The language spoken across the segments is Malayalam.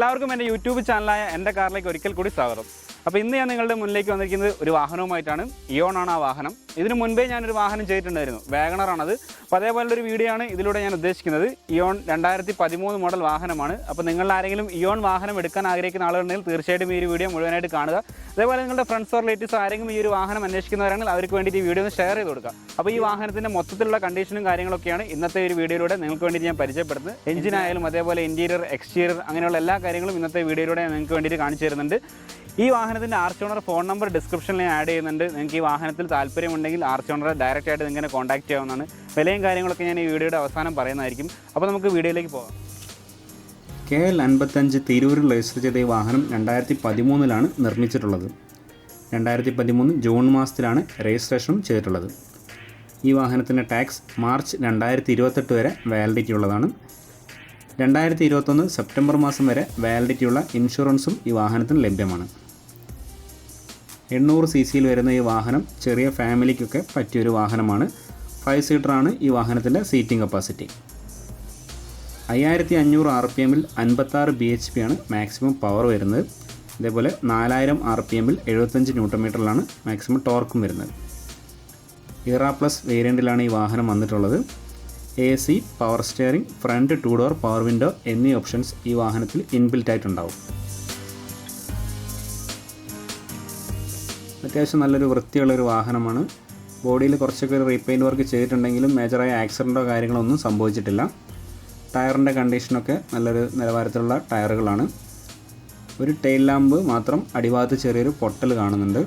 എല്ലാവർക്കും എൻ്റെ യൂട്യൂബ് ചാനലായ എൻ്റെ കാറിലേക്ക് ഒരിക്കൽ കൂടി സ്വാഗതം. അപ്പോൾ ഇന്ന് ഞാൻ നിങ്ങളുടെ മുന്നിലേക്ക് വന്നിരിക്കുന്നത് ഒരു വാഹനവുമായിട്ടാണ്. ഇയോൺ ആണ് ആ വാഹനം. ഇതിനു മുൻപേ ഞാനൊരു വാഹനം ചെയ്തിട്ടുണ്ടായിരുന്നു, വാഗണറാണത്. അപ്പോൾ അതേപോലൊരു വീഡിയോ ആണ് ഇതിലൂടെ ഞാൻ ഉദ്ദേശിക്കുന്നത്. ഇയോൺ 2013 മോഡൽ വാഹനമാണ്. അപ്പോൾ നിങ്ങൾ ആരെങ്കിലും ഇയോൺ വാഹനം എടുക്കാൻ ആഗ്രഹിക്കുന്ന ആളുകളുണ്ടെങ്കിൽ തീർച്ചയായിട്ടും ഈ ഒരു വീഡിയോ മുഴുവനായിട്ട് കാണുക. അതേപോലെ നിങ്ങളുടെ ഫ്രണ്ട്സ് ഓർ റിലേറ്റീവ്സ് ആരെങ്കിലും ഈ ഒരു വാഹനം അന്വേഷിക്കുന്നവരാണെങ്കിൽ അവർക്ക് വേണ്ടിയിട്ട് ഈ വീഡിയോ ഒന്ന് ഷെയർ ചെയ്ത് കൊടുക്കുക. അപ്പോൾ ഈ വാഹനത്തിൻ്റെ മൊത്തത്തിലുള്ള കണ്ടീഷനും കാര്യങ്ങളൊക്കെയാണ് ഇന്നത്തെ ഒരു വീഡിയോയിലൂടെ നിങ്ങൾക്ക് വേണ്ടി ഞാൻ പരിചയപ്പെടുന്നത്. എഞ്ചിനായാലും അതേപോലെ ഇൻറ്റീരിയർ, എക്സ്റ്റീരിയർ അങ്ങനെയുള്ള എല്ലാ കാര്യങ്ങളും ഇന്നത്തെ വീഡിയോയിലൂടെ നിങ്ങൾക്ക് വേണ്ടിയിട്ട് കാണിച്ചു തരുന്നുണ്ട്. ഈ വാഹനത്തിൻ്റെ ആർച്ച് ഓണർ ഫോൺ നമ്പർ ഡിസ്ക്രിപ്ഷനിൽ ഞാൻ ആഡ് ചെയ്യുന്നുണ്ട്. നിങ്ങൾക്ക് ഈ വാഹനത്തിൽ താല്പര്യമുണ്ടെങ്കിൽ ആർച്ച് ഓണറെ ഡയറക്റ്റ് ആയിട്ട് നിങ്ങളെ കോൺടാക്ട് ചെയ്യാവുന്നതാണ്. വിലയും കാര്യങ്ങളൊക്കെ ഞാൻ ഈ വീഡിയോയുടെ അവസാനം പറയുന്നതായിരിക്കും. അപ്പോൾ നമുക്ക് വീഡിയോയിലേക്ക് പോകാം. KL 55 തിരൂരിൽ രജിസ്റ്റർ ചെയ്ത ഈ വാഹനം 2013 നിർമ്മിച്ചിട്ടുള്ളത്. 2013 ജൂൺ മാസത്തിലാണ് രജിസ്ട്രേഷനും ചെയ്തിട്ടുള്ളത്. ഈ വാഹനത്തിൻ്റെ ടാക്സ് മാർച്ച് 2028 വരെ വാലിഡിറ്റി ഉള്ളതാണ്. 2021 സെപ്റ്റംബർ മാസം വരെ വാലിഡിറ്റിയുള്ള ഇൻഷുറൻസും ഈ വാഹനത്തിന് ലഭ്യമാണ്. 800 cc വരുന്ന ഈ വാഹനം ചെറിയ ഫാമിലിക്കൊക്കെ പറ്റിയൊരു വാഹനമാണ്. 5 സീറ്ററാണ് ഈ വാഹനത്തിൻ്റെ സീറ്റിംഗ് കപ്പാസിറ്റി. 5500 RPM 56 bhp ആണ് മാക്സിമം പവർ വരുന്നത്. അതേപോലെ 4000 RPM 75 Nm മാക്സിമം ടോർക്കും വരുന്നത്. ഇറ പ്ലസ് വേരിയൻറ്റിലാണ് ഈ വാഹനം വന്നിട്ടുള്ളത്. AC, power steering, front 2 door power window എന്നീ ഓപ്ഷൻസ് ഈ വാഹനത്തിൽ ഇൻബിൽറ്റ് ആയിട്ടുണ്ടാവും. അത്യാവശ്യം നല്ലൊരു വൃത്തിയുള്ളൊരു വാഹനമാണ്. ബോഡിയിൽ കുറച്ചൊക്കെ ഒരു റീപെയിൻറ്റ് വർക്ക് ചെയ്തിട്ടുണ്ടെങ്കിലും മേജറായ ആക്സിഡൻറ്റോ കാര്യങ്ങളൊന്നും സംഭവിച്ചിട്ടില്ല. ടയറിൻ്റെ കണ്ടീഷനൊക്കെ നല്ലൊരു നിലവാരത്തിലുള്ള ടയറുകളാണ്. ഒരു ടെയിൽ ലാമ്പ് മാത്രം അടിഭാഗത്ത് ചെറിയൊരു പൊട്ടൽ കാണുന്നുണ്ട്.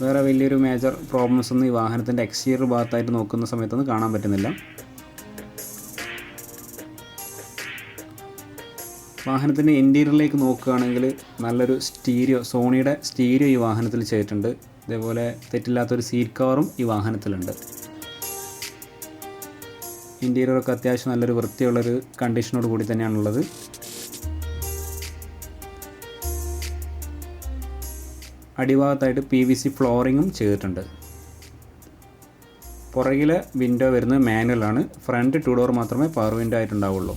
വേറെ വലിയൊരു മേജർ പ്രോബ്ലംസ് ഒന്നും ഈ വാഹനത്തിൻ്റെ എക്സ്റ്റീരിയർ ഭാഗത്തായിട്ട് നോക്കുന്ന സമയത്തൊന്നും കാണാൻ പറ്റുന്നില്ല. വാഹനത്തിൻ്റെ ഇൻറ്റീരിയറിലേക്ക് നോക്കുകയാണെങ്കിൽ നല്ലൊരു സോണിയുടെ സ്റ്റീരിയോ ഈ വാഹനത്തിൽ ചെയ്തിട്ടുണ്ട്. ഇതേപോലെ തെറ്റില്ലാത്തൊരു സീറ്റ് കവറും ഈ വാഹനത്തിലുണ്ട്. ഇൻറ്റീരിയറൊക്കെ അത്യാവശ്യം നല്ലൊരു വൃത്തിയുള്ളൊരു കണ്ടീഷനോട് കൂടി തന്നെയാണുള്ളത്. അടിഭാഗത്തായിട്ട് PVC ഫ്ലോറിങ്ങും ചെയ്തിട്ടുണ്ട്. പുറകിലെ വിൻഡോ വരുന്നത് മാനുവലാണ്. ഫ്രണ്ട് 2 ഡോർ മാത്രമേ പവർ വിൻഡോ ആയിട്ടുണ്ടാവുള്ളൂ.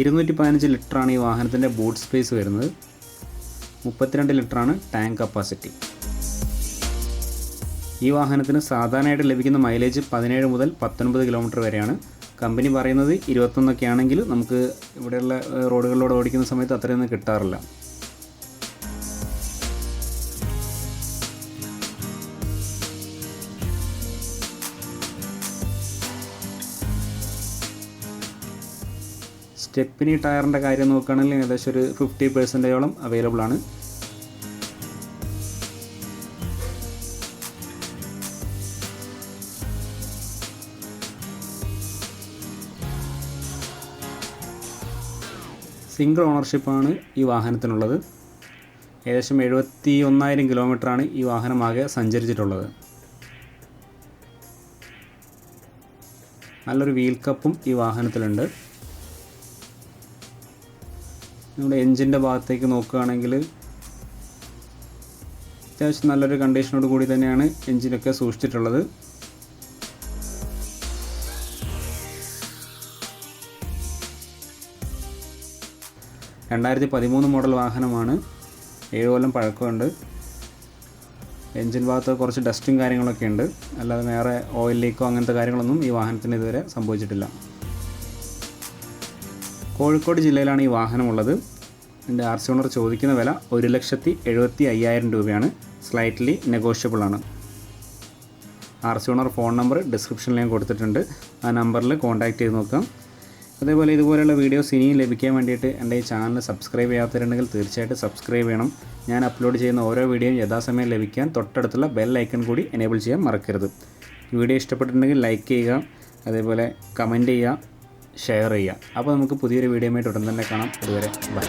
215 ലിറ്ററാണ് ഈ വാഹനത്തിൻ്റെ ബൂട്ട് സ്പേസ് വരുന്നത്. 32 ലിറ്ററാണ് ടാങ്ക് കപ്പാസിറ്റി. ഈ വാഹനത്തിന് സാധാരണയായിട്ട് ലഭിക്കുന്ന മൈലേജ് 17 മുതൽ 19 കിലോമീറ്റർ വരെയാണ്. കമ്പനി പറയുന്നത് 21 ആണെങ്കിൽ നമുക്ക് ഇവിടെയുള്ള റോഡുകളിലൂടെ ഓടിക്കുന്ന സമയത്ത് അത്രയൊന്നും കിട്ടാറില്ല. സ്റ്റെപ്പിനി ടയറിൻ്റെ കാര്യം നോക്കുകയാണെങ്കിൽ ഏകദേശം ഒരു 50% അവൈലബിൾ ആണ്. സിംഗിൾ ഓണർഷിപ്പാണ് ഈ വാഹനത്തിനുള്ളത്. ഏകദേശം 71,000 കിലോമീറ്ററാണ് ഈ വാഹനമാകെ സഞ്ചരിച്ചിട്ടുള്ളത്. നല്ലൊരു വീൽ കപ്പും ഈ വാഹനത്തിലുണ്ട്. നമ്മുടെ എൻജിൻ്റെ ഭാഗത്തേക്ക് നോക്കുകയാണെങ്കിൽ അത്യാവശ്യം നല്ലൊരു കണ്ടീഷനോട് കൂടി തന്നെയാണ് എൻജിനൊക്കെ സൂക്ഷിച്ചിട്ടുള്ളത്. മോഡൽ വാഹനമാണ്. 7 കൊല്ലം പഴക്കമുണ്ട്. എൻജിൻ ഭാഗത്ത് കുറച്ച് ഡസ്റ്റും കാര്യങ്ങളൊക്കെ ഉണ്ട്. അല്ലാതെ വേറെ ഓയിൽ ലീക്കോ അങ്ങനത്തെ കാര്യങ്ങളൊന്നും ഈ വാഹനത്തിന് ഇതുവരെ സംഭവിച്ചിട്ടില്ല. കോഴിക്കോട് ജില്ലയിലാണ് ഈ വാഹനമുള്ളത്. ഇതിൻ്റെ ആർച്ച് ഓണർ ചോദിക്കുന്ന വില 1,75,000 രൂപയാണ്. സ്ലൈറ്റ്ലി നെഗോഷ്യബിൾ ആണ്. ആർച്ച് ഓണർ ഫോൺ നമ്പർ ഡിസ്ക്രിപ്ഷനിൽ ഞാൻ കൊടുത്തിട്ടുണ്ട്. ആ നമ്പറിൽ കോൺടാക്റ്റ് ചെയ്ത് നോക്കാം. അതേപോലെ ഇതുപോലെയുള്ള വീഡിയോസ് ഇനിയും ലഭിക്കാൻ വേണ്ടിയിട്ട് എൻ്റെ ഈ ചാനൽ സബ്സ്ക്രൈബ് ചെയ്യാത്തവരുണ്ടെങ്കിൽ തീർച്ചയായിട്ടും സബ്സ്ക്രൈബ് ചെയ്യണം. ഞാൻ അപ്ലോഡ് ചെയ്യുന്ന ഓരോ വീഡിയോയും യഥാസമയം ലഭിക്കാൻ തൊട്ടടുത്തുള്ള ബെൽ ഐക്കൺ കൂടി എനേബിൾ ചെയ്യാൻ മറക്കരുത്. വീഡിയോ ഇഷ്ടപ്പെട്ടിട്ടുണ്ടെങ്കിൽ ലൈക്ക് ചെയ്യുക, അതേപോലെ കമൻറ്റ് ചെയ്യുക, ഷെയർ ചെയ്യുക. അപ്പോൾ നമുക്ക് പുതിയൊരു വീഡിയോയുമായിട്ട് ഉടൻ തന്നെ കാണാം. അതുവരെ ബൈ.